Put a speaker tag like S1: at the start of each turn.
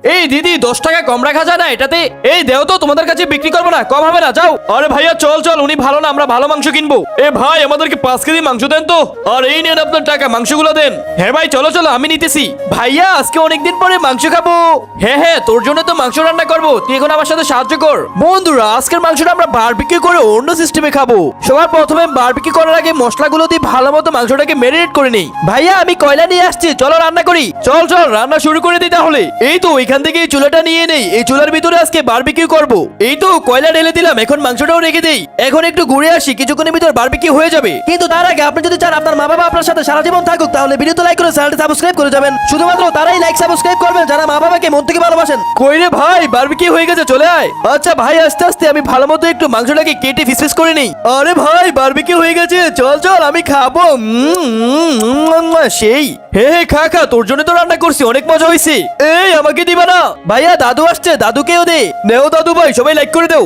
S1: এই দিদি 10 টাকা কম রাখা যায় না এটাতে? এই দেও তো, তোমাদের কাছে বিক্রি করবো না, কম হবে না, যাও। আরে ভাইয়া চল চল, উনি ভালো না, আমরা ভালো মাংস কিনবো। এ ভাই আমাদেরকে 5 কেজি মাংস দেন তো। আর এই নেন আপনার টাকা, মাংসগুলো দেন। হ্যাঁ ভাই চলো চলো, আমি নিতেছি। ভাইয়া আজকে অনেকদিন পরে মাংস খাবো। হ্যাঁ হ্যাঁ, তোর জন্য তো মাংস রান্না করবো, তুই এখন আমার সাথে সাহায্য কর। বন্ধুরা আজকের মাংসটা আমরা বারবিকিউ করে অন্য সিস্টেমে খাবো। সবার প্রথমে বারবিকিউ করার আগে মশলাগুলো দিয়ে ভালো মতো মাংসটাকে ম্যারিনেট করে নেই। ভাইয়া আমি কয়লা নিয়ে আসছি, চলো রান্না করি। চল চল রান্না শুরু করে দিই তাহলে। এই তো এখান থেকে এই চুলাটা নিয়ে নেই, এই চুলার ভিতরে আজকে বারবিকিউ করব। এই তো কয়লা ঢেলে দিলাম, এখন মাংসটাও রেখে দেই। এখন একটু ঘুরে আসি, কিছুক্ষণের ভিতর বারবিকিউ হয়ে যাবে। কিন্তু তার আগে আপনি যদি চান আপনার মা বাবা আপনার সাথে সারা জীবন থাকুক, তাহলে ভিডিওতে লাইক করে চ্যানেলটি সাবস্ক্রাইব করে যাবেন। শুধুমাত্র তারাই লাইক সাবস্ক্রাইব করবেন যারা মা বাবাকে মন থেকে ভালোবাসেন। কই রে ভাই, বারবিকিউ হয়ে গেছে, চলে আয়। আচ্ছা ভাই আস্তে আস্তে, আমি ভালো মতো একটু মাংসটাকে কেটে পিস পিস করে নেই। আরে ভাই বারবিকিউ হয়ে গেছে, চল চল আমি খাবো। সেই হে হে, খা খা, তোর জন্য তো রান্না করছি, অনেক মজা হয়েছে। এই আমাকে দিবা না? ভাইয়া দাদু আসছে, দাদুকেও দে। নেও দাদু ভাই, সবাই লাইক করে দাও।